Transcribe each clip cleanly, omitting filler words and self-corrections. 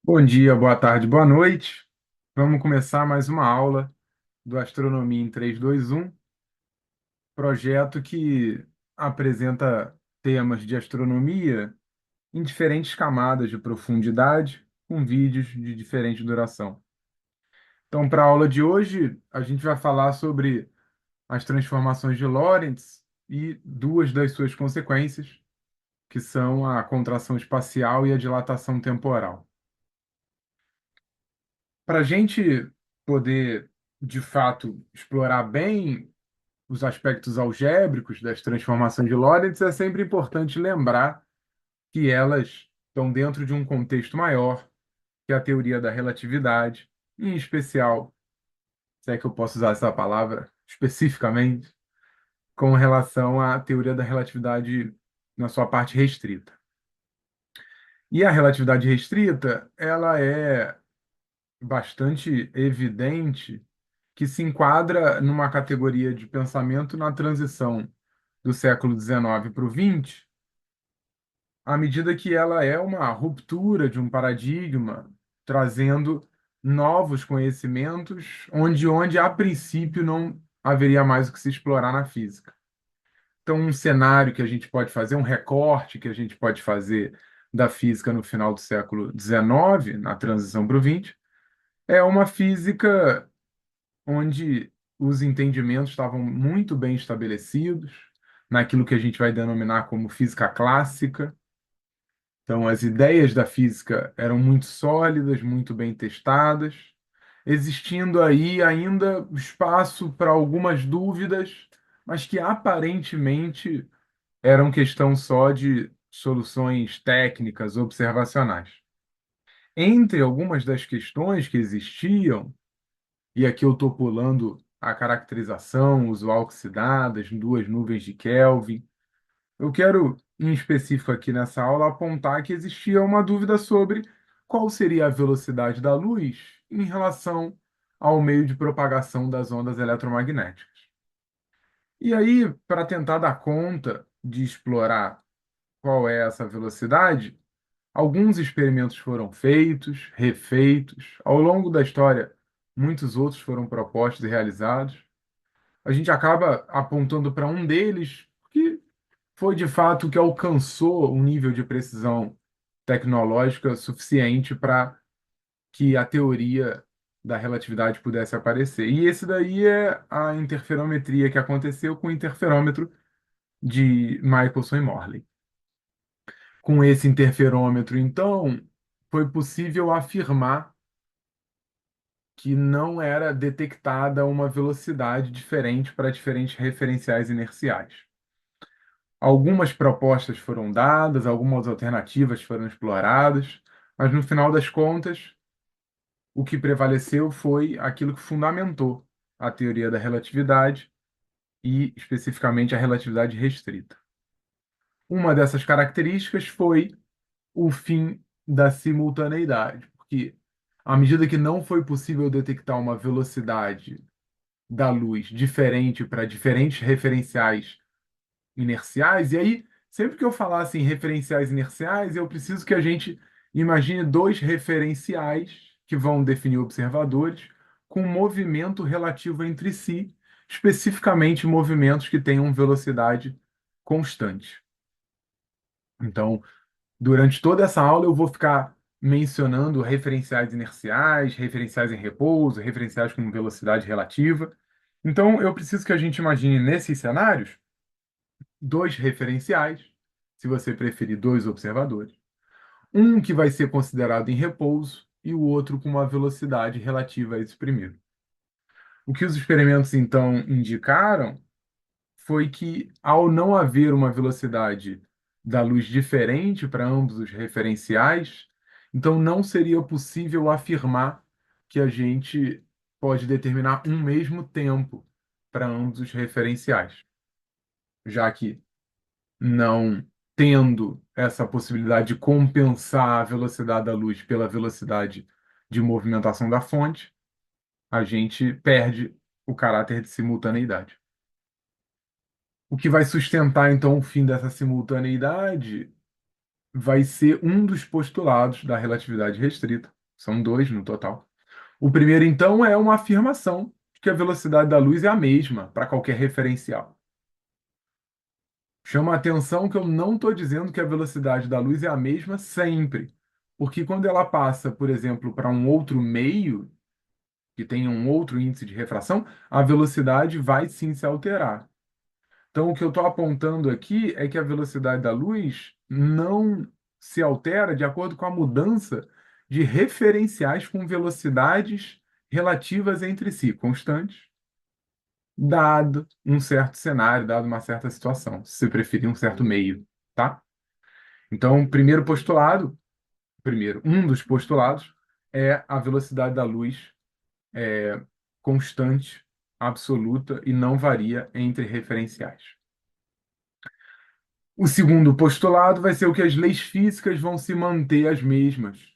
Bom dia, boa tarde, boa noite. Vamos começar mais uma aula do Astronomia em 321, projeto que apresenta temas de astronomia em diferentes camadas de profundidade, com vídeos de diferente duração. Então, para a aula de hoje, a gente vai falar sobre as transformações de Lorentz e duas das suas consequências, que são a contração espacial e a dilatação temporal. Para a gente poder, de fato, explorar bem os aspectos algébricos das transformações de Lorentz, é sempre importante lembrar que elas estão dentro de um contexto maior, que é a teoria da relatividade, em especial, se é que eu posso usar essa palavra especificamente, com relação à teoria da relatividade na sua parte restrita. E a relatividade restrita, ela é bastante evidente que se enquadra numa categoria de pensamento na transição do século XIX para o XX, à medida que ela é uma ruptura de um paradigma, trazendo novos conhecimentos, onde a princípio não haveria mais o que se explorar na física. Então, um cenário que a gente pode fazer, um recorte que a gente pode fazer da física no final do século XIX, na transição para o XX, é uma física onde os entendimentos estavam muito bem estabelecidos, naquilo que a gente vai denominar como física clássica. Então, as ideias da física eram muito sólidas, muito bem testadas, existindo aí ainda espaço para algumas dúvidas, mas que aparentemente eram questão só de soluções técnicas observacionais. Entre algumas das questões que existiam, e aqui eu estou pulando a caracterização usual que se dá das duas nuvens de Kelvin. Eu quero, em específico aqui nessa aula, apontar que existia uma dúvida sobre qual seria a velocidade da luz em relação ao meio de propagação das ondas eletromagnéticas. E aí, para tentar dar conta de explorar qual é essa velocidade, alguns experimentos foram feitos, refeitos. Ao longo da história, muitos outros foram propostos e realizados. A gente acaba apontando para um deles, que foi de fato o que alcançou um nível de precisão tecnológica suficiente para que a teoria da relatividade pudesse aparecer. E esse daí é a interferometria que aconteceu com o interferômetro de Michelson e Morley. Com esse interferômetro, então, foi possível afirmar que não era detectada uma velocidade diferente para diferentes referenciais inerciais. Algumas propostas foram dadas, algumas alternativas foram exploradas, mas no final das contas, o que prevaleceu foi aquilo que fundamentou a teoria da relatividade e, especificamente, a relatividade restrita. Uma dessas características foi o fim da simultaneidade, porque à medida que não foi possível detectar uma velocidade da luz diferente para diferentes referenciais inerciais, e aí, sempre que eu falasse em referenciais inerciais, eu preciso que a gente imagine dois referenciais que vão definir observadores com movimento relativo entre si, especificamente movimentos que tenham velocidade constante. Então, durante toda essa aula, eu vou ficar mencionando referenciais inerciais, referenciais em repouso, referenciais com velocidade relativa. Então, eu preciso que a gente imagine nesses cenários dois referenciais, se você preferir, dois observadores. Um que vai ser considerado em repouso e o outro com uma velocidade relativa a esse primeiro. O que os experimentos então indicaram foi que, ao não haver uma velocidade da luz diferente para ambos os referenciais, então não seria possível afirmar que a gente pode determinar um mesmo tempo para ambos os referenciais, já que não tendo essa possibilidade de compensar a velocidade da luz pela velocidade de movimentação da fonte, a gente perde o caráter de simultaneidade. O que vai sustentar, então, o fim dessa simultaneidade vai ser um dos postulados da relatividade restrita, São dois no total. O primeiro, então, é uma afirmação de que a velocidade da luz é a mesma para qualquer referencial. Chama a atenção que eu não estou dizendo que a velocidade da luz é a mesma sempre, porque quando ela passa, por exemplo, para um outro meio, que tem um outro índice de refração, a velocidade vai sim se alterar. Então, o que eu estou apontando aqui é que a velocidade da luz não se altera de acordo com a mudança de referenciais com velocidades relativas entre si, constantes, dado um certo cenário, dado uma certa situação, se você preferir um certo meio, tá? Então, um dos postulados é a velocidade da luz constante, absoluta e não varia entre referenciais. O segundo postulado vai ser o que as leis físicas vão se manter as mesmas,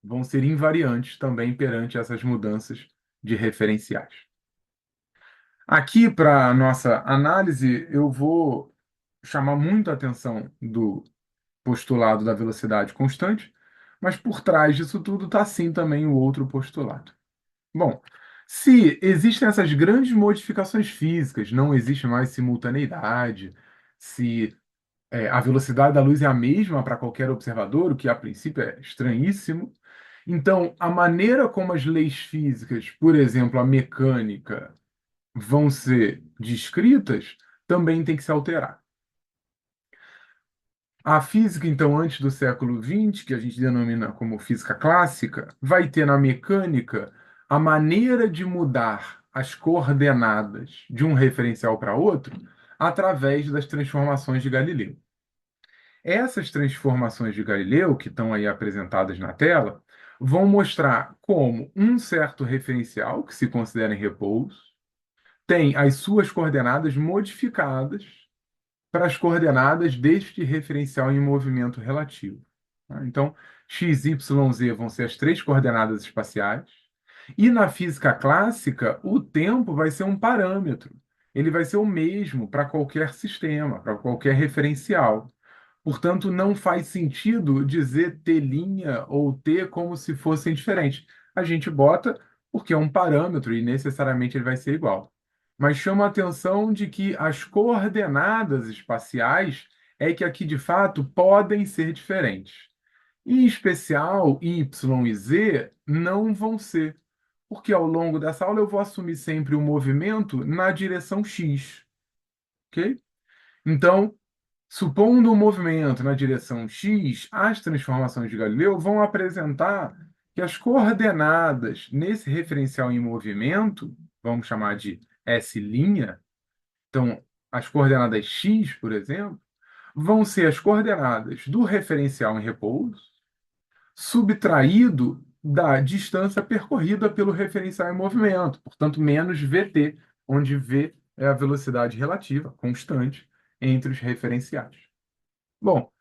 vão ser invariantes também perante essas mudanças de referenciais. Aqui, para a nossa análise, eu vou chamar muito a atenção do postulado da velocidade constante, mas por trás disso tudo está sim também o outro postulado. Bom, se existem essas grandes modificações físicas, não existe mais simultaneidade, se a velocidade da luz é a mesma para qualquer observador, o que a princípio é estranhíssimo. Então, a maneira como as leis físicas, por exemplo, a mecânica, vão ser descritas também tem que se alterar. A física, então, antes do século XX, que a gente denomina como física clássica, vai ter na mecânica a maneira de mudar as coordenadas de um referencial para outro através das transformações de Galileu. Essas transformações de Galileu, que estão aí apresentadas na tela, vão mostrar como um certo referencial, que se considera em repouso, tem as suas coordenadas modificadas para as coordenadas deste referencial em movimento relativo, tá? Então, x, y, z vão ser as três coordenadas espaciais, e na física clássica, o tempo vai ser um parâmetro. Ele vai ser o mesmo para qualquer sistema, para qualquer referencial. Portanto, não faz sentido dizer T' ou T como se fossem diferentes. A gente bota porque é um parâmetro e necessariamente ele vai ser igual. Mas chama a atenção de que as coordenadas espaciais é que aqui de fato podem ser diferentes. Em especial, Y e Z não vão ser, porque ao longo dessa aula eu vou assumir sempre o movimento na direção X, ok? Então, supondo um movimento na direção x, as transformações de Galileu vão apresentar que as coordenadas nesse referencial em movimento, vamos chamar de S', então as coordenadas x, por exemplo, vão ser as coordenadas do referencial em repouso, subtraído da distância percorrida pelo referencial em movimento, portanto, menos vt, onde v é a velocidade relativa, constante, entre os referenciais. Bom,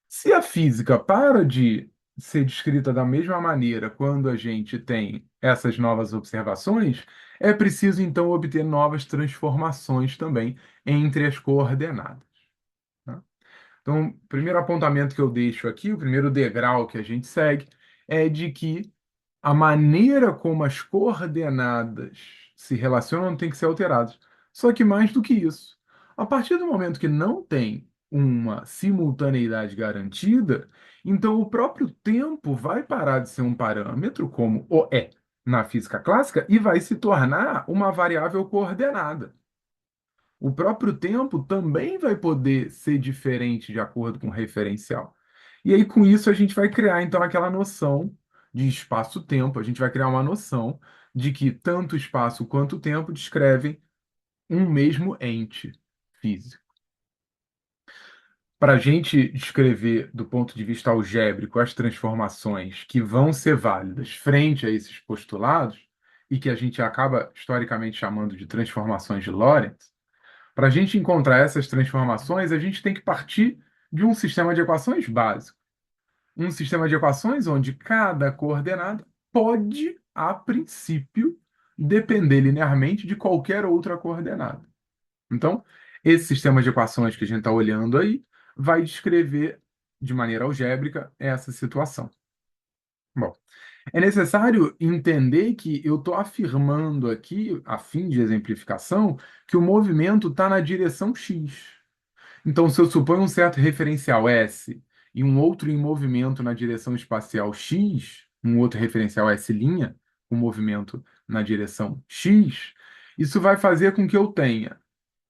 se a física para de ser descrita da mesma maneira quando a gente tem essas novas observações, é preciso então obter novas transformações também entre as coordenadas, tá? Então, o primeiro apontamento que eu deixo aqui, o primeiro degrau que a gente segue, é de que a maneira como as coordenadas se relacionam tem que ser alterada. Só que mais do que isso, a partir do momento que não tem uma simultaneidade garantida, então o próprio tempo vai parar de ser um parâmetro, como o é na física clássica, e vai se tornar uma variável coordenada. O próprio tempo também vai poder ser diferente de acordo com o referencial. E aí, com isso, a gente vai criar, então, aquela noção de espaço-tempo. A gente vai criar uma noção de que tanto o espaço quanto o tempo descrevem um mesmo ente físico. Para a gente descrever, do ponto de vista algébrico, as transformações que vão ser válidas frente a esses postulados, e que a gente acaba historicamente chamando de transformações de Lorentz, para a gente encontrar essas transformações, a gente tem que partir de um sistema de equações básico. Um sistema de equações onde cada coordenada pode, a princípio, depender linearmente de qualquer outra coordenada. Então, esse sistema de equações que a gente está olhando aí vai descrever de maneira algébrica essa situação. Bom, É necessário entender que eu estou afirmando aqui, a fim de exemplificação, que o movimento está na direção x. Então, se eu suponho um certo referencial S e um outro em movimento na direção espacial x, um outro referencial S', um movimento na direção x, isso vai fazer com que eu tenha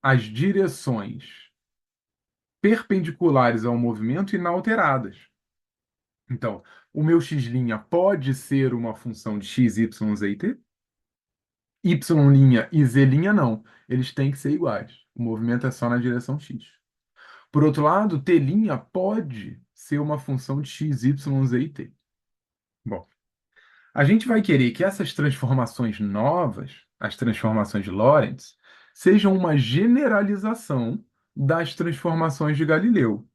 as direções perpendiculares ao movimento inalteradas. Então, o meu x' pode ser uma função de x, y, z e t? Y' e z' não. Eles têm que ser iguais. O movimento é só na direção x. Por outro lado, t' pode ser uma função de x, y, z e t. Bom, a gente vai querer que essas transformações novas, as transformações de Lorentz, sejam uma generalização das transformações de Galileu.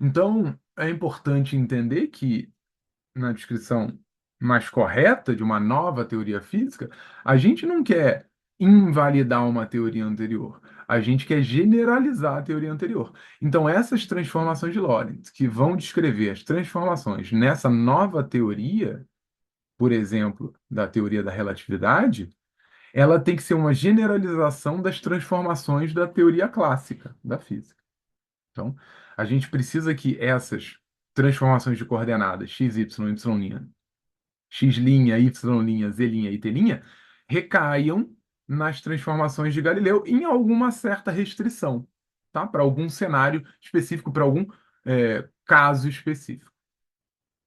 Então, é importante entender que na descrição mais correta de uma nova teoria física, a gente não quer invalidar uma teoria anterior, a gente quer generalizar a teoria anterior. Então, essas transformações de Lorentz, que vão descrever as transformações nessa nova teoria, por exemplo, da teoria da relatividade, ela tem que ser uma generalização das transformações da teoria clássica da física. Então, a gente precisa que essas transformações de coordenadas x, y, y', x', y', z' e t' recaiam nas transformações de Galileu em alguma certa restrição, tá? Para algum cenário específico, para algum caso específico.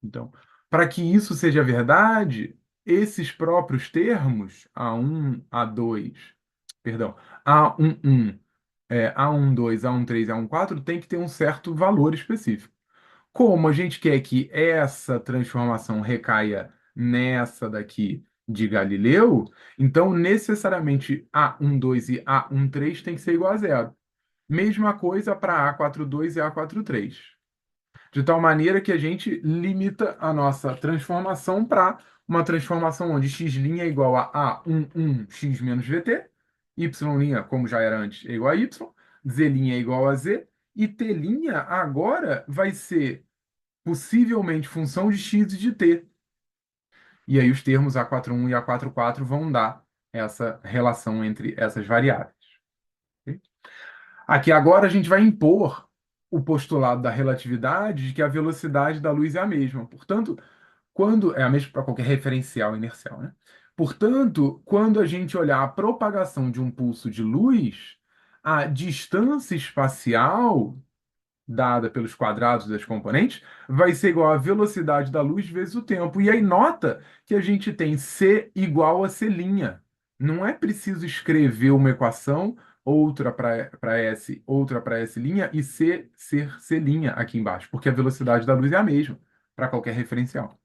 Então, para que isso seja verdade, esses próprios termos, A1, A2, perdão, A11, A12, A13, A14, tem que ter um certo valor específico. Como a gente quer que essa transformação recaia nessa daqui de Galileu, então necessariamente A12 e A13 tem que ser igual a zero. Mesma coisa para A42 e A43. De tal maneira que a gente limita a nossa transformação para uma transformação onde x' é igual a A11x menos vt, y', como já era antes, é igual a y, z' é igual a z, e t' agora vai ser possivelmente função de x e de t. E aí os termos A41 e A44 vão dar essa relação entre essas variáveis. Ok? Aqui agora a gente vai impor o postulado da relatividade de que a velocidade da luz é a mesma. Portanto, quando é a mesma para qualquer referencial inercial, né? Portanto, quando a gente olhar a propagação de um pulso de luz, a distância espacial dada pelos quadrados das componentes, vai ser igual à velocidade da luz vezes o tempo. E aí nota que a gente tem C igual a C'. Não é preciso escrever uma equação, outra para S, outra para S' e C ser C' aqui embaixo, porque a velocidade da luz é a mesma para qualquer referencial.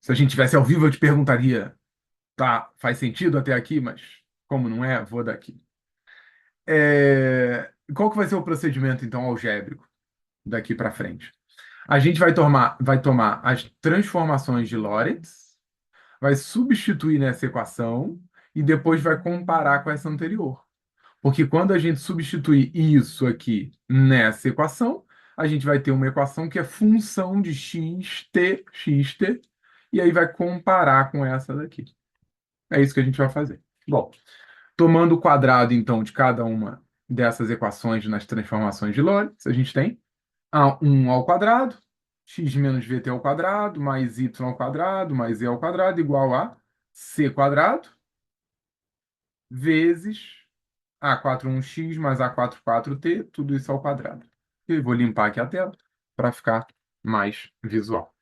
Se a gente tivesse ao vivo, eu te perguntaria, tá, faz sentido até aqui, mas como não é, vou daqui. Qual que vai ser o procedimento, então, algébrico daqui para frente? A gente vai tomar as transformações de Lorentz, vai substituir nessa equação e depois vai comparar com essa anterior. Porque quando a gente substituir isso aqui nessa equação, a gente vai ter uma equação que é função de xt, e aí vai comparar com essa daqui. É isso que a gente vai fazer. Bom, tomando o quadrado, então, de cada uma dessas equações nas transformações de Lorentz, a gente tem A1 ao quadrado, x menos vt ao quadrado, mais y ao quadrado, mais e ao quadrado, igual a c quadrado, vezes A41x mais A44t, tudo isso ao quadrado. Eu vou limpar aqui a tela para ficar mais visual.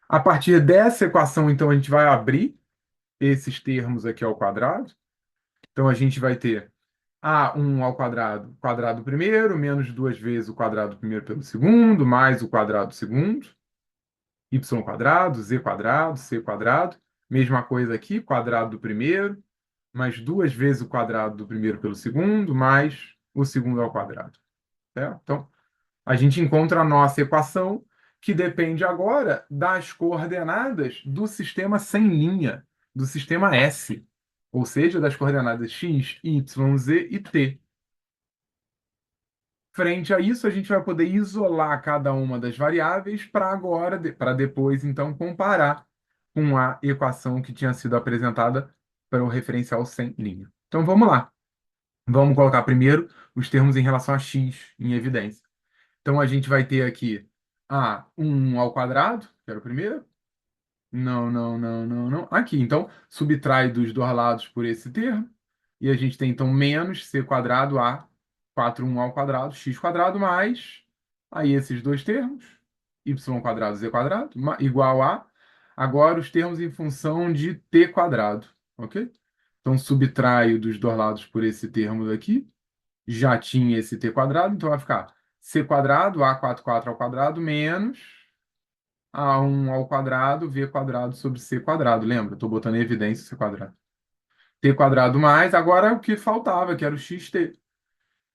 A partir dessa equação, então, a gente vai abrir esses termos aqui ao quadrado. Então, a gente vai ter A1 ao quadrado, quadrado primeiro, menos duas vezes o quadrado primeiro pelo segundo, mais o quadrado segundo, y quadrado, z quadrado, c quadrado. Mesma coisa aqui, quadrado do primeiro, mais duas vezes o quadrado do primeiro pelo segundo, mais o segundo ao quadrado. Certo? Então, a gente encontra a nossa equação, que depende agora das coordenadas do sistema sem linha, do sistema S, ou seja, das coordenadas x, y, z e t. Frente a isso, a gente vai poder isolar cada uma das variáveis para agora, para depois, então, comparar com a equação que tinha sido apresentada para o referencial sem linha. Então, vamos lá. Vamos colocar primeiro os termos em relação a x em evidência. Então, a gente vai ter aqui a 1 ao quadrado, que era o primeiro. Não, não, não, não, não. Aqui, então, subtrai dos dois lados por esse termo. E a gente tem, então, menos c quadrado a 4 ao quadrado, x quadrado, mais aí esses dois termos, y quadrado, z quadrado, igual a, agora os termos em função de t quadrado, ok? Então, subtraio dos dois lados por esse termo daqui. Já tinha esse t quadrado, então vai ficar c quadrado, a44 ao quadrado, menos a1 ao quadrado, v quadrado sobre c quadrado. Lembra? Estou botando em evidência c quadrado. T quadrado mais, agora o que faltava, que era o xt.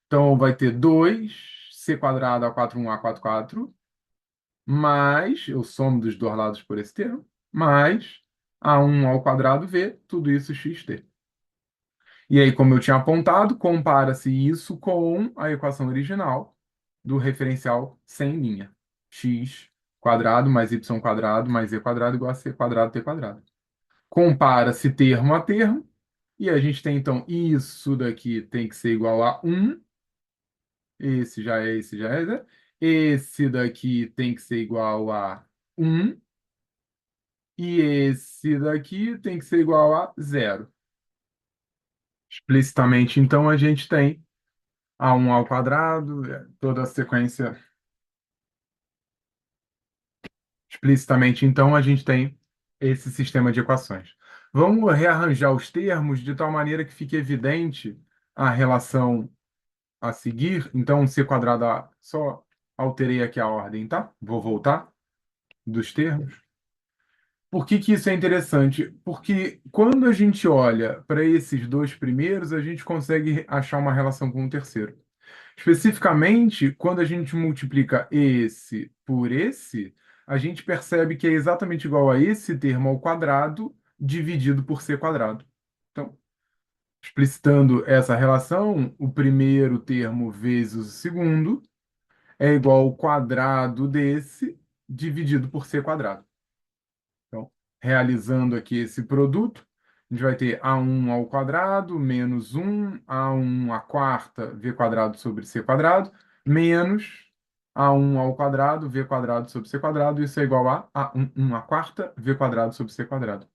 Então vai ter 2c quadrado a44 mais, eu somo dos dois lados por esse termo, mais a1 ao quadrado v, tudo isso xt. E aí, como eu tinha apontado, compara-se isso com a equação original do referencial sem linha. X quadrado mais y quadrado mais z quadrado igual a c quadrado t quadrado. Compara-se termo a termo, e a gente tem, então, isso daqui tem que ser igual a 1. Esse já é, né? Esse daqui tem que ser igual a 1. E esse daqui tem que ser igual a 0. Explicitamente, então, a gente tem a1 ao quadrado, toda a sequência. Explicitamente, então, a gente tem esse sistema de equações. Vamos rearranjar os termos de tal maneira que fique evidente a relação a seguir. Então, c quadrado, só alterei aqui a ordem, tá? Vou voltar dos termos. Por que que isso é interessante? Porque quando a gente olha para esses dois primeiros, a gente consegue achar uma relação com o terceiro. Especificamente, quando a gente multiplica esse por esse, a gente percebe que é exatamente igual a esse termo ao quadrado dividido por c quadrado. Então, explicitando essa relação, o primeiro termo vezes o segundo é igual ao quadrado desse dividido por c quadrado. Então, realizando aqui esse produto, a gente vai ter a1 ao quadrado menos 1, a1 à quarta, v quadrado sobre c quadrado, menos a1 ao quadrado, v quadrado sobre c quadrado, isso é igual a 1 à quarta, v quadrado sobre c quadrado.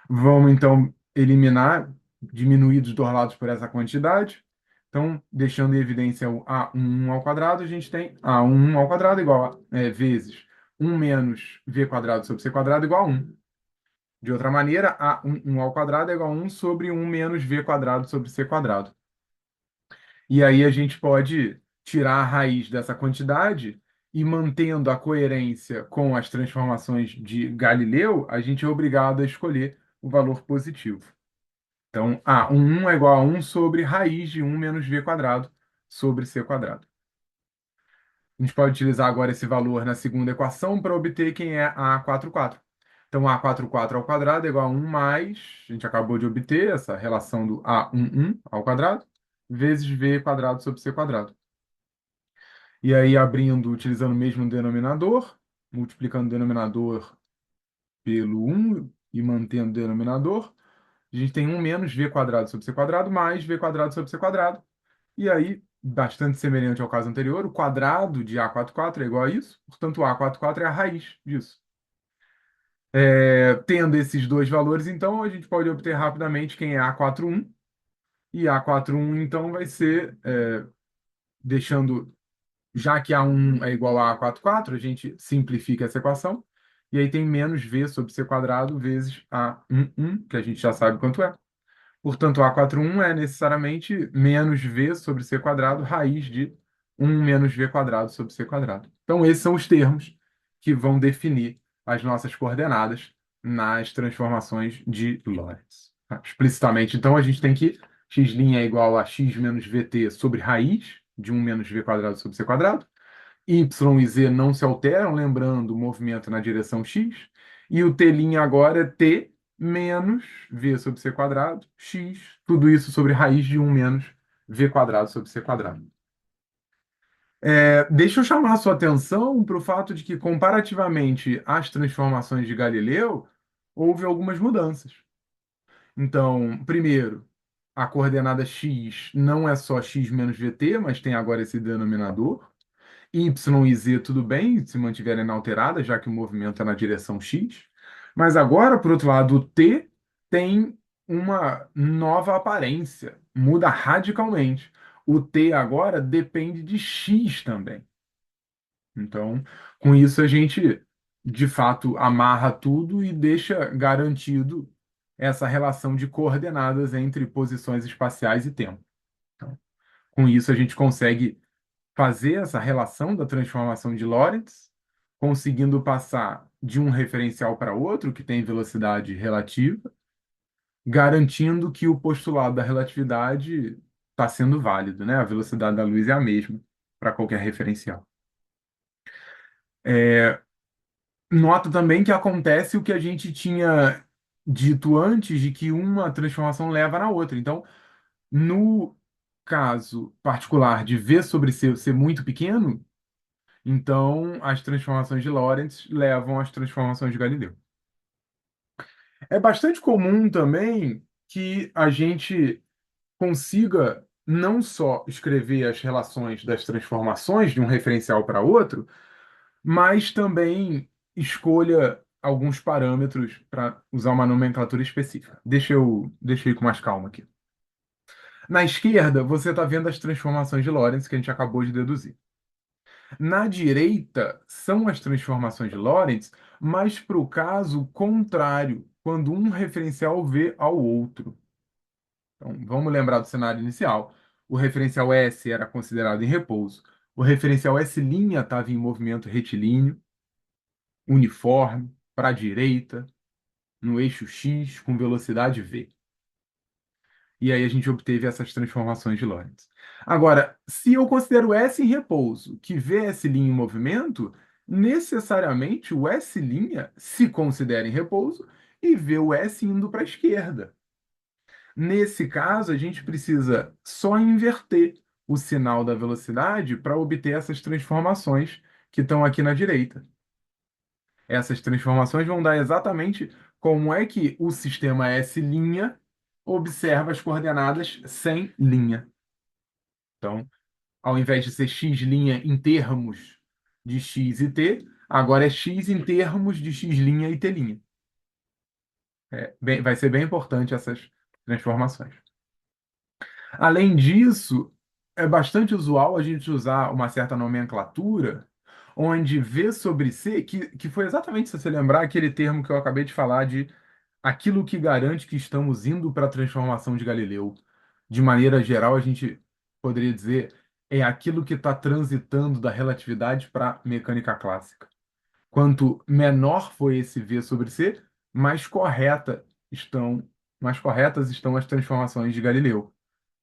Vamos, então, eliminar, diminuir dos dois lados por essa quantidade. Então, deixando em evidência o a1 ao quadrado, a gente tem a1 ao quadrado igual a, vezes 1 menos v quadrado sobre c quadrado igual a 1. De outra maneira, a1 ao quadrado é igual a 1 sobre 1 menos v quadrado sobre c quadrado. E aí a gente pode tirar a raiz dessa quantidade e mantendo a coerência com as transformações de Galileu, a gente é obrigado a escolher o valor positivo. Então, A1 é igual a 1 sobre raiz de 1 menos v quadrado sobre c quadrado. A gente pode utilizar agora esse valor na segunda equação para obter quem é A44. Então, A44 ao quadrado é igual a 1 mais, a gente acabou de obter essa relação do A11 ao quadrado, vezes v quadrado sobre c quadrado. E aí, abrindo, utilizando o mesmo denominador, multiplicando o denominador pelo 1 e mantendo o denominador, a gente tem 1 menos v quadrado sobre c quadrado mais v quadrado sobre c quadrado. E aí, bastante semelhante ao caso anterior, o quadrado de A44 é igual a isso, portanto, A44 é a raiz disso. Tendo esses dois valores, então, a gente pode obter rapidamente quem é A41, e A41, então, vai ser, deixando, já que A1 é igual a A44, a gente simplifica essa equação, e aí tem menos V sobre C quadrado vezes A11, que a gente já sabe quanto é. Portanto, A41 é necessariamente menos V sobre C quadrado, raiz de 1 menos V quadrado sobre C quadrado. Então, esses são os termos que vão definir as nossas coordenadas nas transformações de Lorentz. Tá? Explicitamente, então, a gente tem que x' é igual a x menos vt sobre raiz de 1 menos V quadrado sobre C quadrado. Y e Z não se alteram, lembrando o movimento na direção x. E o t' agora é t menos v sobre c quadrado, x, tudo isso sobre raiz de 1 menos v quadrado sobre c quadrado. Deixa eu chamar a sua atenção para o fato de que, comparativamente às transformações de Galileu, houve algumas mudanças. Então, primeiro, a coordenada x não é só x menos gt, mas tem agora esse denominador. Y e z, tudo bem, se mantiverem inalteradas, já que o movimento é na direção x. Mas agora, por outro lado, o t tem uma nova aparência, muda radicalmente. O t agora depende de x também. Então, com isso, a gente, de fato, amarra tudo e deixa garantido essa relação de coordenadas entre posições espaciais e tempo. Então, com isso, a gente consegue fazer essa relação da transformação de Lorentz, conseguindo passar de um referencial para outro, que tem velocidade relativa, garantindo que o postulado da relatividade está sendo válido, né? A velocidade da luz é a mesma para qualquer referencial. Nota também que acontece o que a gente tinha dito antes, de que uma transformação leva na outra. Então, no caso particular de V sobre C ser muito pequeno, então as transformações de Lorentz levam às transformações de Galileu. É bastante comum também que a gente consiga não só escrever as relações das transformações de um referencial para outro, mas também escolha alguns parâmetros para usar uma nomenclatura específica. Deixa eu ir com mais calma aqui. Na esquerda, você está vendo as transformações de Lorentz que a gente acabou de deduzir. Na direita, são as transformações de Lorentz, mas para o caso contrário, quando um referencial vê ao outro. Então, vamos lembrar do cenário inicial. O referencial S era considerado em repouso. O referencial S' estava em movimento retilíneo, uniforme, para a direita, no eixo X, com velocidade v. E aí a gente obteve essas transformações de Lorentz. Agora, se eu considero S em repouso, que v S' em movimento, necessariamente o S' se considera em repouso e vê o S indo para a esquerda. Nesse caso, a gente precisa só inverter o sinal da velocidade para obter essas transformações que estão aqui na direita. Essas transformações vão dar exatamente como é que o sistema S' observa as coordenadas sem linha. Então, ao invés de ser x' em termos de x e t, agora é x em termos de x' e t'. Vai ser bem importante essas transformações. Além disso, é bastante usual a gente usar uma certa nomenclatura, onde V sobre C, que foi exatamente, se você lembrar, aquele termo que eu acabei de falar de aquilo que garante que estamos indo para a transformação de Galileu. De maneira geral, a gente poderia dizer é aquilo que está transitando da relatividade para a mecânica clássica. Quanto menor foi esse V sobre C, mais estão, mais corretas estão as transformações de Galileu.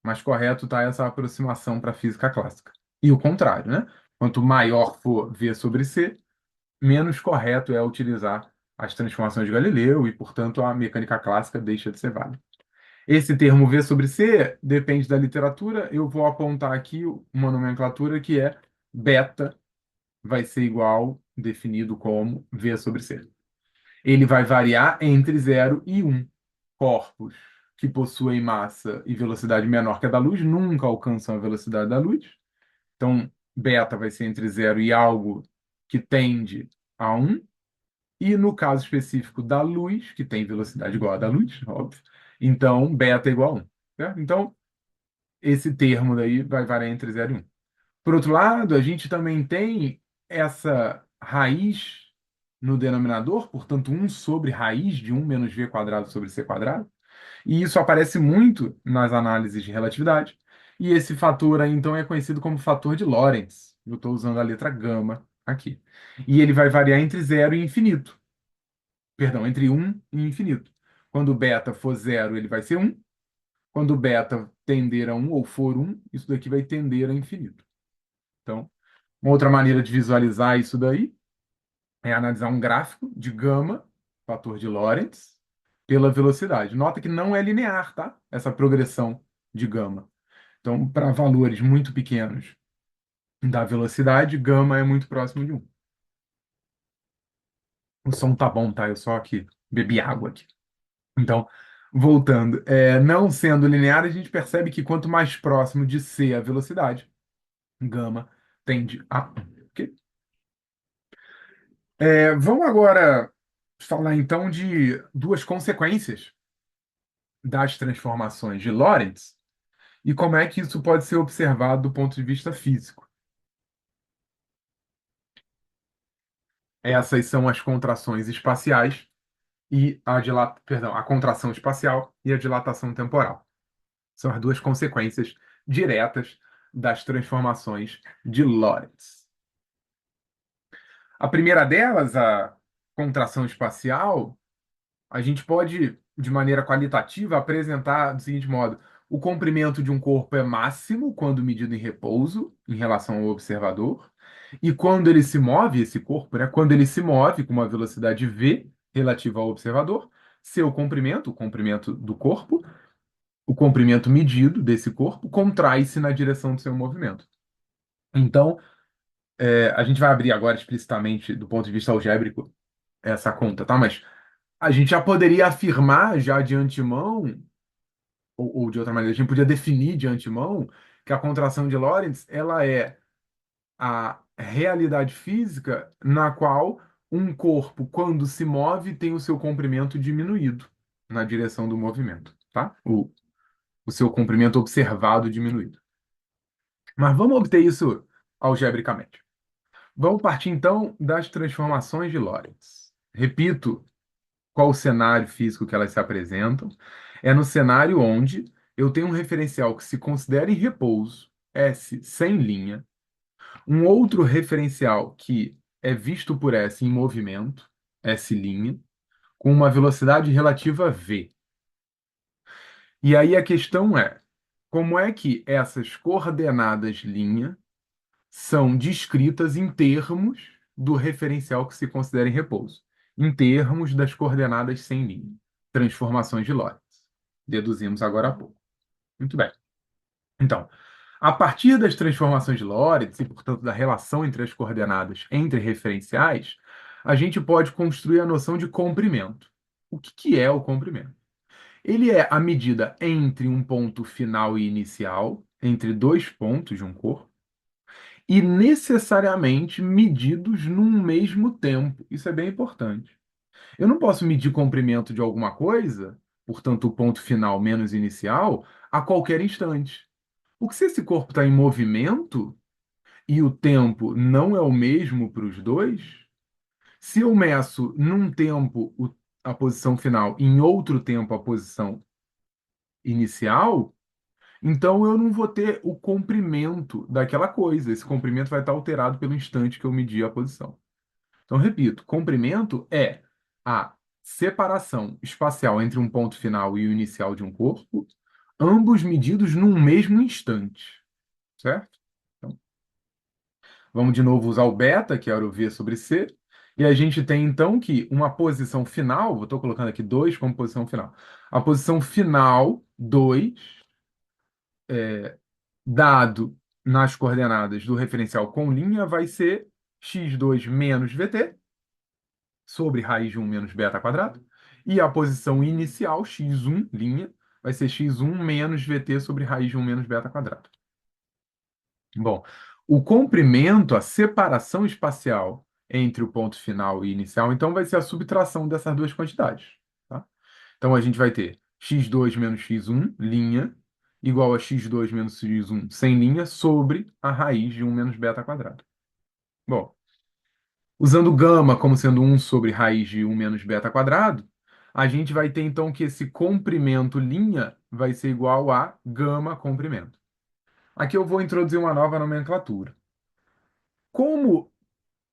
Mais correto está essa aproximação para a física clássica. E o contrário, né? Quanto maior for V sobre C, menos correto é utilizar as transformações de Galileu e, portanto, a mecânica clássica deixa de ser válida. Esse termo V sobre C depende da literatura. Eu vou apontar aqui uma nomenclatura que é beta vai ser igual, definido como V sobre C. Ele vai variar entre 0 e 1. Corpos que possuem massa e velocidade menor que a da luz nunca alcançam a velocidade da luz. Então, beta vai ser entre 0 e algo que tende a 1. E no caso específico da luz, que tem velocidade igual à da luz, óbvio, então beta é igual a 1. Certo? Então, esse termo daí vai variar entre 0 e 1. Por outro lado, a gente também tem essa raiz no denominador, portanto, 1 sobre raiz de 1 menos v quadrado sobre c quadrado. E isso aparece muito nas análises de relatividade. E esse fator aí, então, é conhecido como fator de Lorentz. Eu estou usando a letra gama aqui. E ele vai variar entre 0 e infinito. Perdão, entre 1 e infinito. Quando beta for 0, ele vai ser 1. Quando beta tender a 1 ou for 1, isso daqui vai tender a infinito. Então, uma outra maneira de visualizar isso daí é analisar um gráfico de gama, fator de Lorentz, pela velocidade. Nota que não é linear, tá? Essa progressão de gama. Então, para valores muito pequenos, da velocidade, gama é muito próximo de um. O som tá bom, tá? Eu só aqui bebi água aqui. Então, voltando, não sendo linear, a gente percebe que quanto mais próximo de c a velocidade, gama tende a 1. Ok? Vamos agora falar então de duas consequências das transformações de Lorentz e como é que isso pode ser observado do ponto de vista físico. Essas são as contrações espaciais e a contração espacial e a dilatação temporal. São as duas consequências diretas das transformações de Lorentz. A primeira delas, a contração espacial, a gente pode, de maneira qualitativa, apresentar do seguinte modo: o comprimento de um corpo é máximo quando medido em repouso, em relação ao observador, e quando ele se move, esse corpo, né, quando ele se move com uma velocidade v relativa ao observador, seu comprimento, o comprimento do corpo, o comprimento medido desse corpo, contrai-se na direção do seu movimento. Então, a gente vai abrir agora explicitamente, do ponto de vista algébrico, essa conta, tá? Mas a gente já poderia afirmar já de antemão, ou de outra maneira, a gente podia definir de antemão que a contração de Lorentz ela é a realidade física na qual um corpo, quando se move, tem o seu comprimento diminuído na direção do movimento, tá? O seu comprimento observado diminuído. Mas vamos obter isso algebricamente. Vamos partir então das transformações de Lorentz. Repito, qual o cenário físico que elas se apresentam? É no cenário onde eu tenho um referencial que se considera em repouso, S sem linha, um outro referencial que é visto por S em movimento, S', com uma velocidade relativa v. E aí a questão é, como é que essas coordenadas linha são descritas em termos do referencial que se considera em repouso, em termos das coordenadas sem linha, transformações de Lorentz. Deduzimos agora há pouco. Muito bem. Então, a partir das transformações de Lorentz e, portanto, da relação entre as coordenadas entre referenciais, a gente pode construir a noção de comprimento. O que é o comprimento? Ele é a medida entre um ponto final e inicial, entre dois pontos de um corpo, e necessariamente medidos num mesmo tempo. Isso é bem importante. Eu não posso medir comprimento de alguma coisa, portanto, o ponto final menos inicial, a qualquer instante. Porque se esse corpo está em movimento e o tempo não é o mesmo para os dois, se eu meço num tempo a posição final, em outro tempo a posição inicial, então eu não vou ter o comprimento daquela coisa. Esse comprimento vai estar alterado pelo instante que eu medi a posição. Então, repito, comprimento é a separação espacial entre um ponto final e o inicial de um corpo, ambos medidos num mesmo instante, certo? Então, vamos de novo usar o beta, que era o V sobre C, e a gente tem então que uma posição final, estou colocando aqui 2 como posição final. A posição final, 2 dado nas coordenadas do referencial com linha, vai ser x2 menos vt, sobre raiz de 1 menos beta quadrado. E a posição inicial, x1, linha, vai ser x1 menos vt sobre raiz de 1 menos beta quadrado. Bom, o comprimento, a separação espacial entre o ponto final e inicial, então vai ser a subtração dessas duas quantidades. Tá? Então a gente vai ter x2 menos x1, linha, igual a x2 menos x1 sem linha, sobre a raiz de 1 menos beta quadrado. Bom, usando gama como sendo 1 sobre raiz de 1 menos beta quadrado, a gente vai ter então que esse comprimento linha vai ser igual a gama comprimento. Aqui eu vou introduzir uma nova nomenclatura. Como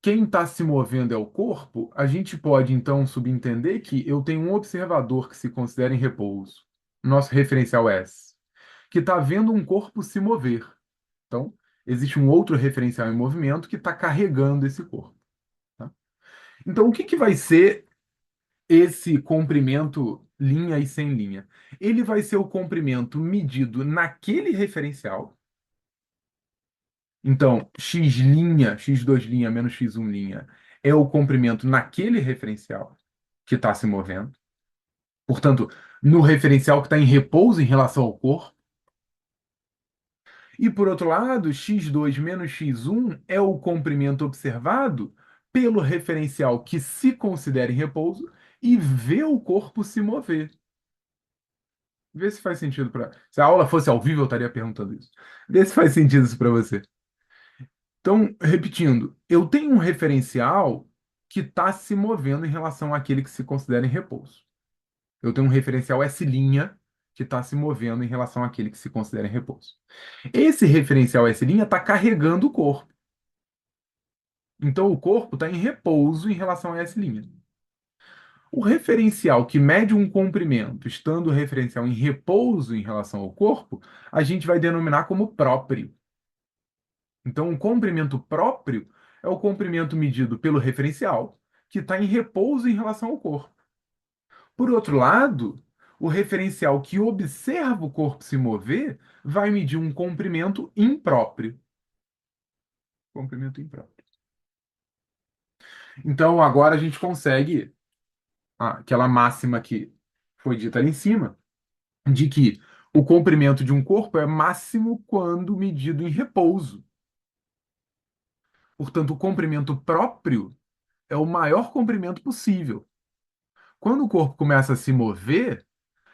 quem está se movendo é o corpo, a gente pode então subentender que eu tenho um observador que se considera em repouso, nosso referencial S, que está vendo um corpo se mover. Então, existe um outro referencial em movimento que está carregando esse corpo. Tá? Então, o que vai ser esse comprimento linha e sem linha? Ele vai ser o comprimento medido naquele referencial Então, x2' menos x1' é o comprimento naquele referencial que está se movendo. Portanto, no referencial que está em repouso em relação ao corpo. E por outro lado, x2 menos x1 é o comprimento observado pelo referencial que se considera em repouso e vê o corpo se mover. Vê se faz sentido para. Se a aula fosse ao vivo, eu estaria perguntando isso. Vê se faz sentido isso para você. Então, repetindo, eu tenho um referencial que está se movendo em relação àquele que se considera em repouso. Eu tenho um referencial S' que está se movendo em relação àquele que se considera em repouso. Esse referencial S' está carregando o corpo. Então, o corpo está em repouso em relação a S'. O referencial que mede um comprimento, estando o referencial em repouso em relação ao corpo, a gente vai denominar como próprio. Então, o comprimento próprio é o comprimento medido pelo referencial, que está em repouso em relação ao corpo. Por outro lado, o referencial que observa o corpo se mover vai medir um comprimento impróprio. Comprimento impróprio. Então, agora a gente consegue aquela máxima que foi dita ali em cima, de que o comprimento de um corpo é máximo quando medido em repouso. Portanto, o comprimento próprio é o maior comprimento possível. Quando o corpo começa a se mover,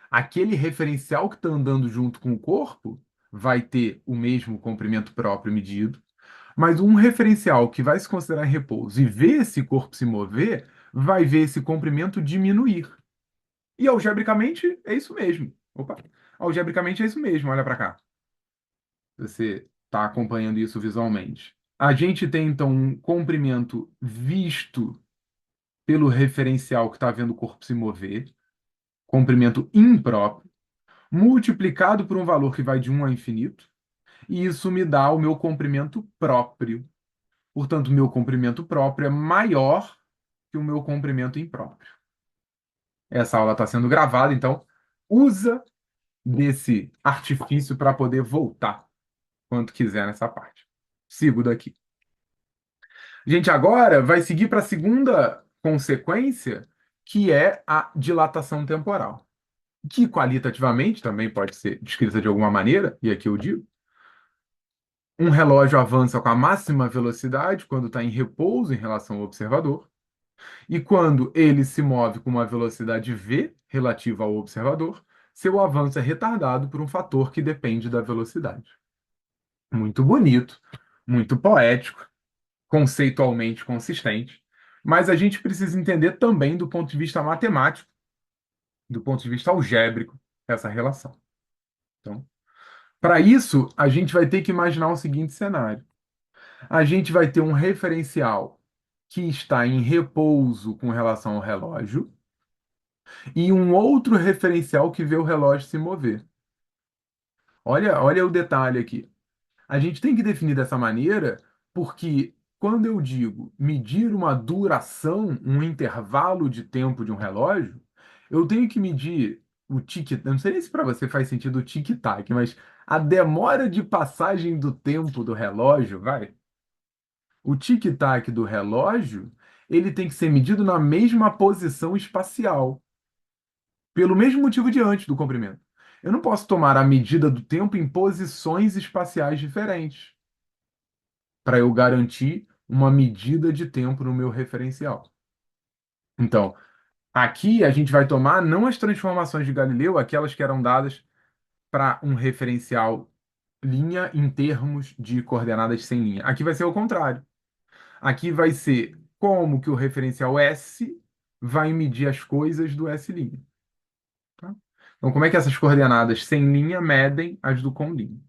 aquele referencial que está andando junto com o corpo vai ter o mesmo comprimento próprio medido, mas um referencial que vai se considerar em repouso e ver esse corpo se mover, vai ver esse comprimento diminuir. E algebricamente é isso mesmo. Opa! Algebricamente é isso mesmo, olha para cá. Você está acompanhando isso visualmente. A gente tem então um comprimento visto pelo referencial que está vendo o corpo se mover, comprimento impróprio, multiplicado por um valor que vai de 1 a infinito, e isso me dá o meu comprimento próprio. Portanto, o meu comprimento próprio é maior que o meu comprimento impróprio. Essa aula está sendo gravada, então usa desse artifício para poder voltar quanto quiser nessa parte. Sigo daqui. A gente agora vai seguir para a segunda consequência, que é a dilatação temporal, que qualitativamente também pode ser descrita de alguma maneira, e aqui eu digo, um relógio avança com a máxima velocidade quando está em repouso em relação ao observador, e quando ele se move com uma velocidade v relativa ao observador, seu avanço é retardado por um fator que depende da velocidade. Muito bonito, muito poético, conceitualmente consistente, mas a gente precisa entender também do ponto de vista matemático, do ponto de vista algébrico, essa relação. Então, para isso, a gente vai ter que imaginar o seguinte cenário: a gente vai ter um referencial que está em repouso com relação ao relógio e um outro referencial que vê o relógio se mover. Olha o detalhe aqui. A gente tem que definir dessa maneira porque quando eu digo medir uma duração, um intervalo de tempo de um relógio, eu tenho que medir o tic, eu não sei nem se para você faz sentido o tic-tac, mas a demora de passagem do tempo do relógio, vai. O tic-tac do relógio, ele tem que ser medido na mesma posição espacial, pelo mesmo motivo de antes do comprimento. Eu não posso tomar a medida do tempo em posições espaciais diferentes para eu garantir uma medida de tempo no meu referencial. Então, aqui a gente vai tomar não as transformações de Galileu, aquelas que eram dadas para um referencial linha em termos de coordenadas sem linha. Aqui vai ser o contrário. Aqui vai ser como que o referencial S vai medir as coisas do S'. Tá? Então, como é que essas coordenadas sem linha medem as do com linha?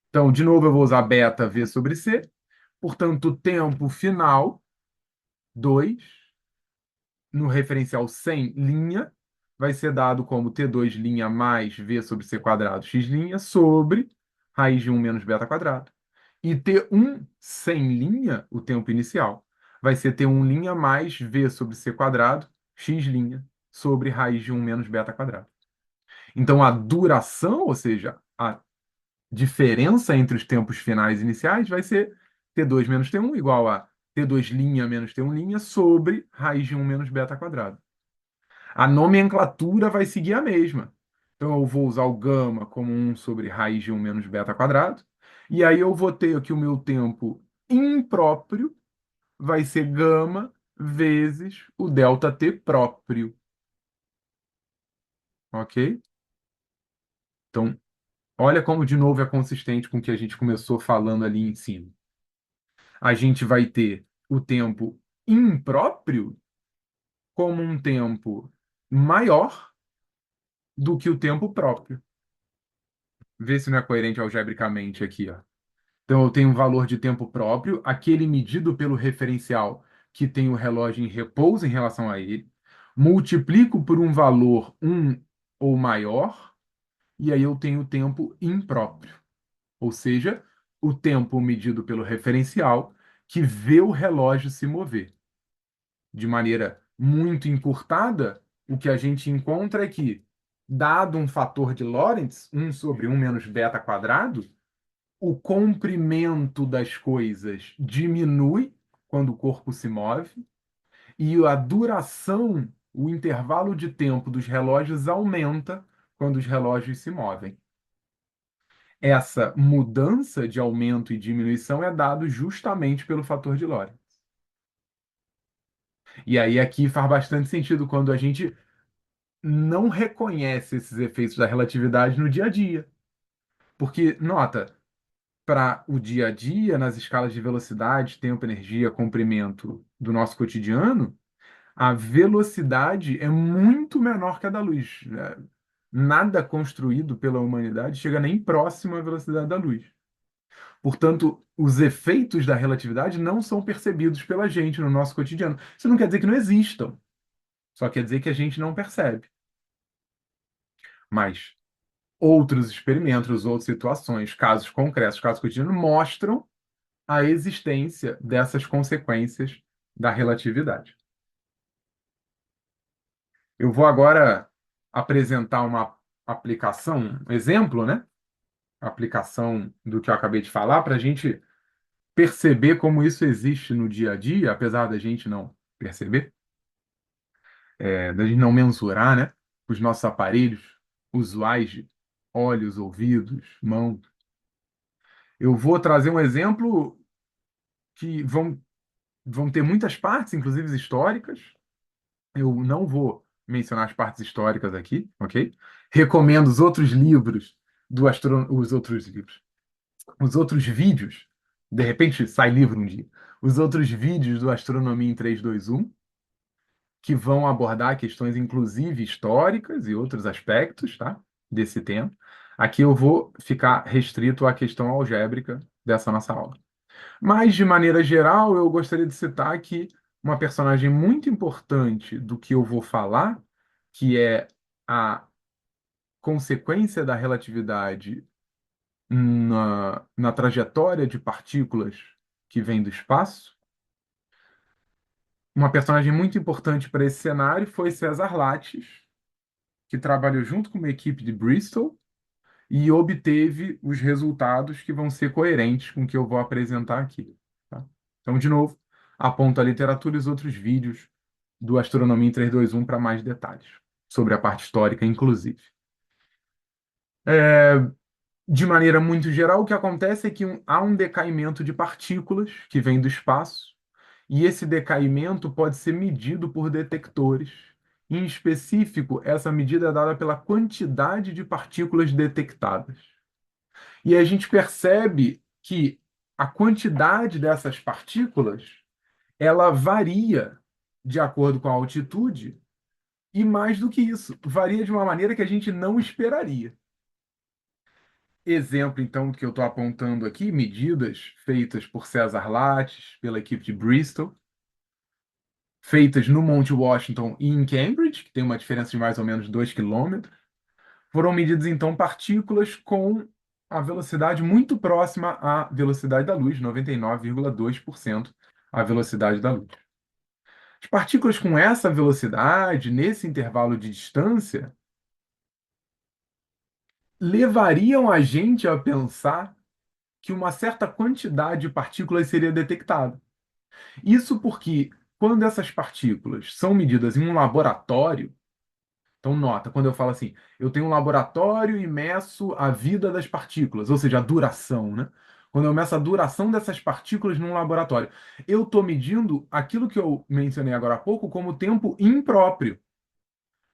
Então, de novo, eu vou usar beta V sobre C. Portanto, o tempo final, 2 no referencial sem linha, vai ser dado como T2' mais V sobre C quadrado x' sobre raiz de 1 menos beta quadrado. E T1 sem linha, o tempo inicial, vai ser T1' mais V sobre C quadrado x' sobre raiz de 1 menos beta quadrado. Então, a duração, ou seja, a diferença entre os tempos finais e iniciais vai ser T2 menos T1 igual a T2 linha menos T1 linha sobre raiz de 1 menos beta quadrado. A nomenclatura vai seguir a mesma. Então, eu vou usar o gama como 1 sobre raiz de 1 menos beta quadrado. E aí eu vou ter aqui o meu tempo impróprio, vai ser gama vezes o delta t próprio. Ok? Então, olha como de novo é consistente com o que a gente começou falando ali em cima. A gente vai ter o tempo impróprio como um tempo maior do que o tempo próprio. Vê se não é coerente algebricamente aqui, ó. Então, eu tenho um valor de tempo próprio, aquele medido pelo referencial que tem o relógio em repouso em relação a ele, multiplico por um valor um ou maior, e aí eu tenho o tempo impróprio, ou seja, o tempo medido pelo referencial que vê o relógio se mover. De maneira muito encurtada, o que a gente encontra é que, dado um fator de Lorentz, 1 sobre 1 menos beta quadrado, o comprimento das coisas diminui quando o corpo se move e a duração, o intervalo de tempo dos relógios aumenta quando os relógios se movem. Essa mudança de aumento e diminuição é dado justamente pelo fator de Lorentz. E aí aqui faz bastante sentido quando a gente não reconhece esses efeitos da relatividade no dia a dia. Porque, nota, para o dia a dia, nas escalas de velocidade, tempo, energia, comprimento do nosso cotidiano, a velocidade é muito menor que a da luz, né? Nada construído pela humanidade chega nem próximo à velocidade da luz. Portanto, os efeitos da relatividade não são percebidos pela gente no nosso cotidiano. Isso não quer dizer que não existam, só quer dizer que a gente não percebe. Mas outros experimentos, outras situações, casos concretos, casos cotidianos, mostram a existência dessas consequências da relatividade. Eu vou agora apresentar uma aplicação, um exemplo, né? Aplicação do que eu acabei de falar, para a gente perceber como isso existe no dia a dia, apesar da gente não perceber, da gente não mensurar, né? Os nossos aparelhos usuais de olhos, ouvidos, mãos. Eu vou trazer um exemplo que vão ter muitas partes, inclusive históricas. Eu não vou mencionar as partes históricas aqui, ok? Recomendo os outros livros os outros livros, os outros vídeos. De repente sai livro um dia. Os outros vídeos do Astronomia em 321, que vão abordar questões, inclusive históricas e outros aspectos, tá? Desse tema. Aqui eu vou ficar restrito à questão algébrica dessa nossa aula. Mas, de maneira geral, eu gostaria de citar aqui uma personagem muito importante do que eu vou falar, que é a consequência da relatividade na trajetória de partículas que vem do espaço. Uma personagem muito importante para esse cenário foi César Lattes, que trabalhou junto com uma equipe de Bristol e obteve os resultados que vão ser coerentes com o que eu vou apresentar aqui. Tá? Então, de novo, aponto a literatura e os outros vídeos do Astronomia em 321 para mais detalhes, sobre a parte histórica, inclusive. De maneira muito geral, o que acontece é que há um decaimento de partículas que vem do espaço, e esse decaimento pode ser medido por detectores. Em específico, essa medida é dada pela quantidade de partículas detectadas. E a gente percebe que a quantidade dessas partículas, ela varia de acordo com a altitude, e mais do que isso, varia de uma maneira que a gente não esperaria. Exemplo, então, do que eu estou apontando aqui, medidas feitas por César Lattes, pela equipe de Bristol, feitas no Monte Washington e em Cambridge, que tem uma diferença de mais ou menos 2 quilômetros. Foram medidas, então, partículas com a velocidade muito próxima à velocidade da luz, 99,2% a velocidade da luz. As partículas com essa velocidade, nesse intervalo de distância, levariam a gente a pensar que uma certa quantidade de partículas seria detectada. Isso porque, quando essas partículas são medidas em um laboratório, então nota, quando eu falo assim, eu tenho um laboratório e meço a vida das partículas, ou seja, a duração, né? Quando eu meço a duração dessas partículas num laboratório, eu estou medindo aquilo que eu mencionei agora há pouco como tempo impróprio,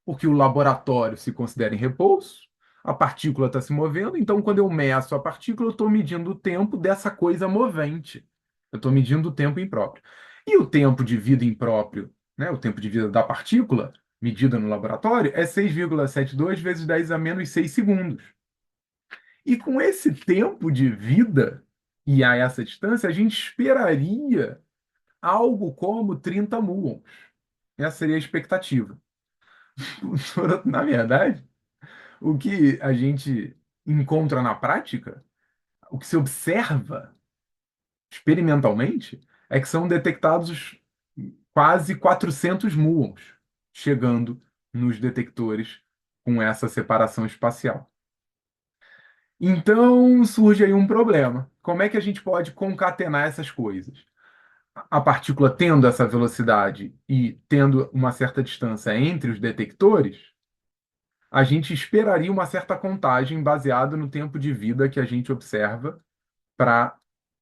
porque o laboratório se considera em repouso, a partícula está se movendo, então quando eu meço a partícula, eu estou medindo o tempo dessa coisa movente. Eu estou medindo o tempo impróprio. E o tempo de vida impróprio, né, o tempo de vida da partícula, medida no laboratório, é 6,72 vezes 10 a menos 6 segundos. E com esse tempo de vida e a essa distância, a gente esperaria algo como 30 muons. Essa seria a expectativa. Na verdade, o que a gente encontra na prática, o que se observa experimentalmente, é que são detectados quase 400 muons chegando nos detectores com essa separação espacial. Então surge aí um problema. Como é que a gente pode concatenar essas coisas? A partícula tendo essa velocidade e tendo uma certa distância entre os detectores, a gente esperaria uma certa contagem baseada no tempo de vida que a gente observa para a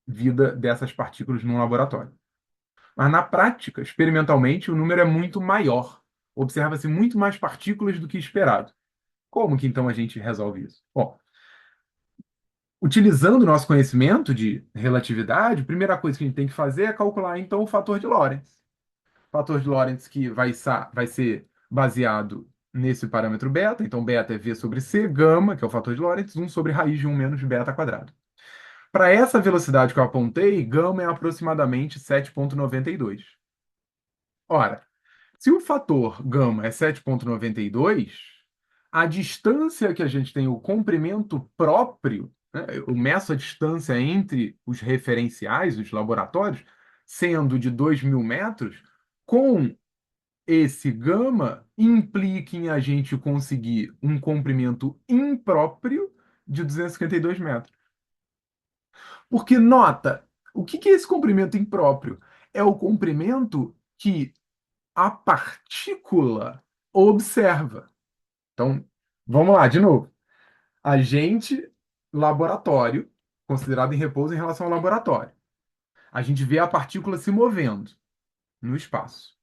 vida dessas partículas num laboratório. Mas na prática, experimentalmente, o número é muito maior. Observa-se muito mais partículas do que esperado. Como que então a gente resolve isso? Bom, utilizando o nosso conhecimento de relatividade, a primeira coisa que a gente tem que fazer é calcular então o fator de Lorentz. O fator de Lorentz que vai ser baseado nesse parâmetro beta, então beta é V sobre C, gama, que é o fator de Lorentz, 1 sobre raiz de 1 menos beta quadrado. Para essa velocidade que eu apontei, gama é aproximadamente 7,92. Ora, se o fator gama é 7,92, a distância que a gente tem, o comprimento próprio, né, eu meço a distância entre os referenciais, os laboratórios, sendo de 2.000 metros, com esse gama implica em a gente conseguir um comprimento impróprio de 252 metros. Porque, nota, o que é esse comprimento impróprio? É o comprimento que a partícula observa. Então, vamos lá, de novo. Agente, laboratório, considerado em repouso em relação ao laboratório. A gente vê a partícula se movendo no espaço.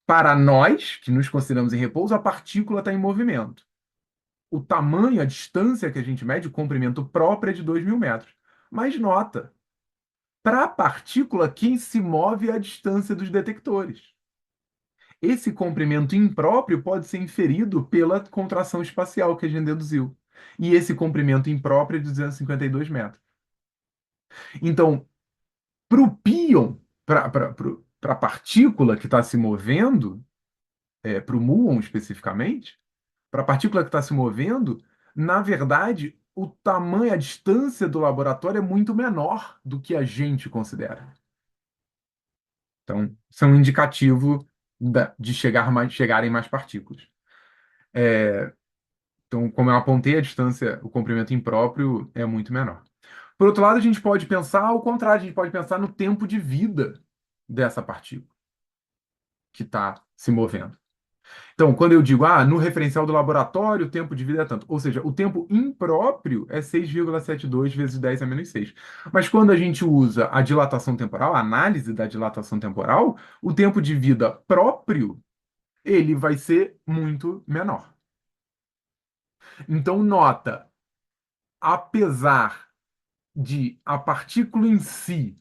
Para nós, que nos consideramos em repouso, a partícula está em movimento. O tamanho, a distância que a gente mede, o comprimento próprio é de 2.000 metros. Mas nota, para a partícula, quem se move é a distância dos detectores. Esse comprimento impróprio pode ser inferido pela contração espacial que a gente deduziu. E esse comprimento impróprio é de 252 metros. Então, para o pion, para a partícula que está se movendo, para o muon especificamente, para a partícula que está se movendo, na verdade, o tamanho, a distância do laboratório é muito menor do que a gente considera. Então, isso é um indicativo de chegarem mais partículas. Então, como eu apontei, a distância, o comprimento impróprio é muito menor. Por outro lado, a gente pode pensar ao contrário, a gente pode pensar no tempo de vida dessa partícula que está se movendo. Então, quando eu digo, no referencial do laboratório, o tempo de vida é tanto. Ou seja, o tempo impróprio é 6,72 vezes 10 a menos 6. Mas quando a gente usa a dilatação temporal, a análise da dilatação temporal, o tempo de vida próprio, ele vai ser muito menor. Então, nota, apesar de a partícula em si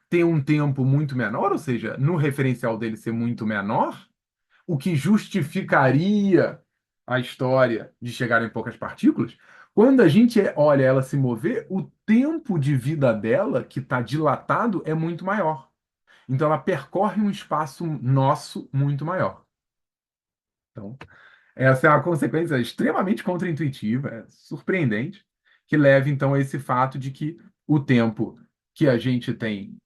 ter um tempo muito menor, ou seja, no referencial dele ser muito menor, o que justificaria a história de chegar em poucas partículas, quando a gente olha ela se mover, o tempo de vida dela, que está dilatado, é muito maior. Então ela percorre um espaço nosso muito maior. Então, essa é uma consequência extremamente contraintuitiva, surpreendente, que leva então a esse fato de que o tempo que a gente tem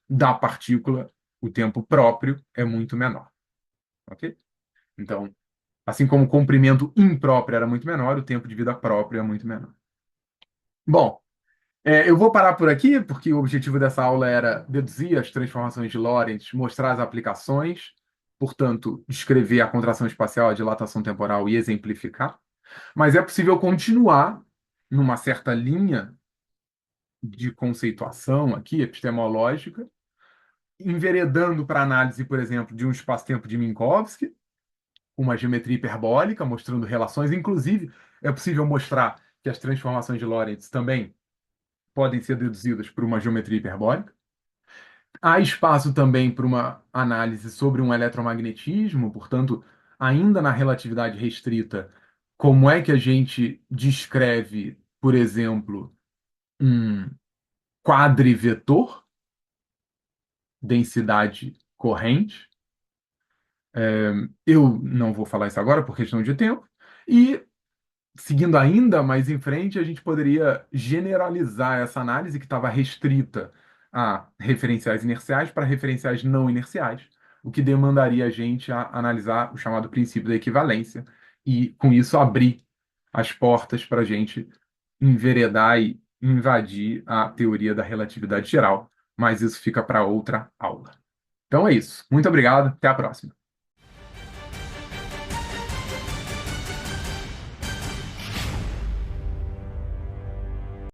da partícula, o tempo próprio, é muito menor. Ok? Então, Assim como o comprimento impróprio era muito menor, o tempo de vida próprio é muito menor. Bom, eu vou parar por aqui, porque o objetivo dessa aula era deduzir as transformações de Lorentz, mostrar as aplicações, portanto, descrever a contração espacial, a dilatação temporal e exemplificar. Mas é possível continuar numa certa linha de conceituação aqui, epistemológica, enveredando para análise, por exemplo, de um espaço-tempo de Minkowski, uma geometria hiperbólica, mostrando relações. Inclusive, é possível mostrar que as transformações de Lorentz também podem ser deduzidas por uma geometria hiperbólica. Há espaço também para uma análise sobre um eletromagnetismo, portanto, ainda na relatividade restrita, como é que a gente descreve, por exemplo, um quadrivetor, densidade corrente. Eu não vou falar isso agora por questão de tempo. E seguindo ainda mais em frente, a gente poderia generalizar essa análise que estava restrita a referenciais inerciais para referenciais não inerciais, o que demandaria a gente a analisar o chamado princípio da equivalência e, com isso, abrir as portas para a gente enveredar e invadir a teoria da relatividade geral. Mas isso fica para outra aula. Então é isso. Muito obrigado. Até a próxima.